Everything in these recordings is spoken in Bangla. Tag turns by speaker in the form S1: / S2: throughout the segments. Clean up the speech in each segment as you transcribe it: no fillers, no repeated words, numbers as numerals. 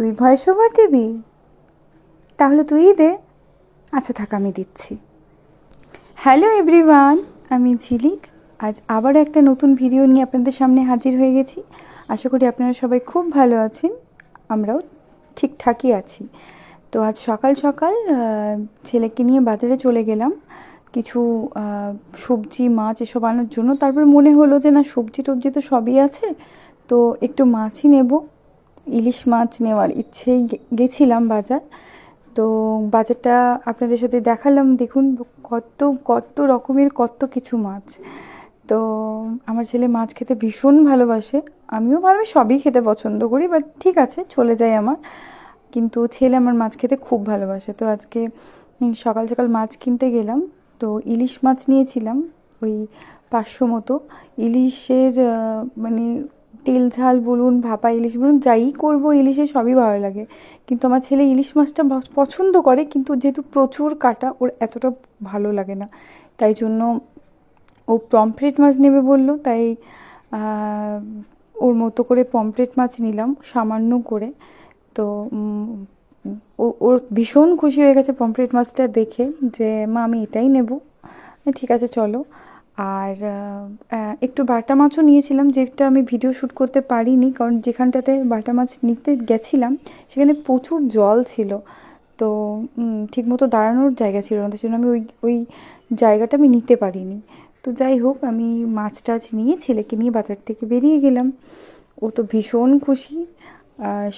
S1: তুই ভয়েস ওভার দিবি? তাহলে তুইই দে। আচ্ছা থাক, আমি দিচ্ছি। হ্যালো এভরিওয়ান, আমি ঝিলিক। আজ আবার একটা নতুন ভিডিও নিয়ে আপনাদের সামনে হাজির হয়ে গেছি। আশা করি আপনারা সবাই খুব ভালো আছেন, আমরাও ঠিকঠাকই আছি। তো আজ সকাল সকাল ছেলেকে নিয়ে বাজারে চলে গেলাম কিছু সবজি মাছ এসব আনার জন্য। তারপর মনে হলো যে না, সবজি টবজি তো সবই আছে, তো একটু মাছই নেব। ইলিশ মাছ নেওয়ার ইচ্ছেই গেছিলাম বাজার। তো বাজারটা আপনাদের সাথে দেখালাম, দেখুন কত কত রকমের কত কিছু মাছ। তো আমার ছেলে মাছ খেতে ভীষণ ভালোবাসে, আমিও ভালো সবই খেতে পছন্দ করি, বাট ঠিক আছে চলে যায় আমার। কিন্তু ছেলে আমার মাছ খেতে খুব ভালোবাসে। তো আজকে সকাল সকাল মাছ কিনতে গেলাম। তো ইলিশ মাছ নিয়েছিলাম ওই 500 মতো। ইলিশের মানে তেল ঝাল বলুন, ভাপা ইলিশ বলুন, যাই করবো ইলিশে সবই ভালো লাগে। কিন্তু আমার ছেলে ইলিশ মাছটা পছন্দ করে, কিন্তু যেহেতু প্রচুর কাটা, ওর এতটা ভালো লাগে না। তাই জন্য ও পমফ্রেট মাছ নেবে বললো, তাই ওর মতো করে পমফ্রেট মাছ নিলাম সামান্য করে। তো ওর ভীষণ খুশি হয়ে গেছে পমফ্রেট মাছটা দেখে, যে মা আমি এটাই নেব। ঠিক আছে চলো। আর একটু বাটা মাছও নিয়েছিলাম, যেটা আমি ভিডিও শ্যুট করতে পারিনি, কারণ যেখানটাতে বাটা মাছ নিতে গেছিলাম সেখানে প্রচুর জল ছিল। তো ঠিকমতো দাঁড়ানোর জায়গা ছিল না, তাই জন্য আমি ওই ওই জায়গাটা আমি নিতে পারিনি। তো যাই হোক, আমি মাছ টাছ নিয়ে ছেলেকে নিয়ে বাজার থেকে বেরিয়ে গেলাম। ও তো ভীষণ খুশি।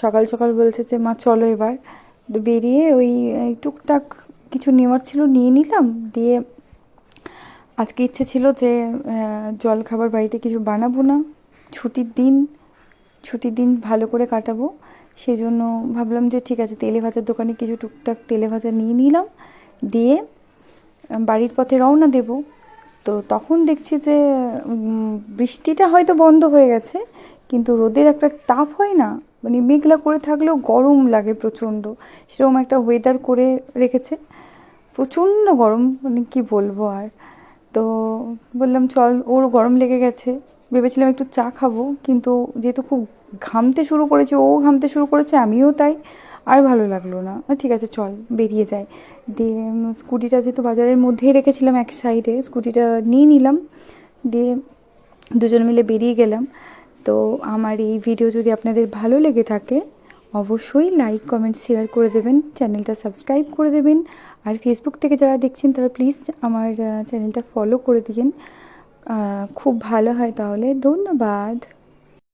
S1: সকাল সকাল বলছে যে মা চলো এবার। তো বেরিয়ে ওই টুকটাক কিছু নেওয়ার ছিল নিয়ে নিলাম। দিয়ে আজকে ইচ্ছে ছিল যে জলখাবার বাড়িতে কিছু বানাবো না, ছুটির দিন, ছুটির দিন ভালো করে কাটাবো। সেই জন্য ভাবলাম যে ঠিক আছে, তেলে ভাজার দোকানে কিছু টুকটাক তেলে ভাজা নিয়ে নিলাম। দিয়ে বাড়ির পথে রওনা দেব। তো তখন দেখছি যে বৃষ্টিটা হয়তো বন্ধ হয়ে গেছে, কিন্তু রোদের একটা তাপ হয় না, মানে মেঘলা করে থাকলেও গরম লাগে প্রচণ্ড, সেরকম একটা ওয়েদার করে রেখেছে। প্রচণ্ড গরম, মানে কি বলবো আর। তো বললাম চল, ওর গরম লেগে গেছে, ভেবেছিলাম একটু চা খাবো, কিন্তু যেহেতু খুব ঘামতে শুরু করেছে, ও ঘামতে শুরু করেছে, আমিও তাই। আর ভালো লাগলো না, ঠিক আছে চল বেরিয়ে যাই। দিয়ে স্কুটিটা যেহেতু বাজারের মধ্যেই রেখেছিলাম এক সাইডে, স্কুটিটা নিয়ে নিলাম। দিয়ে দুজন মিলে বেরিয়ে গেলাম। তো আমার এই ভিডিও যদি আপনাদের ভালো লেগে থাকে, অবশ্যই লাইক কমেন্ট শেয়ার করে দেবেন, চ্যানেলটা সাবস্ক্রাইব করে দেবেন। আর ফেসবুক থেকে যারা দেখছেন তারা প্লিজ আমার চ্যানেলটা ফলো করে দিন, খুব ভালো হয় তাহলে। ধন্যবাদ।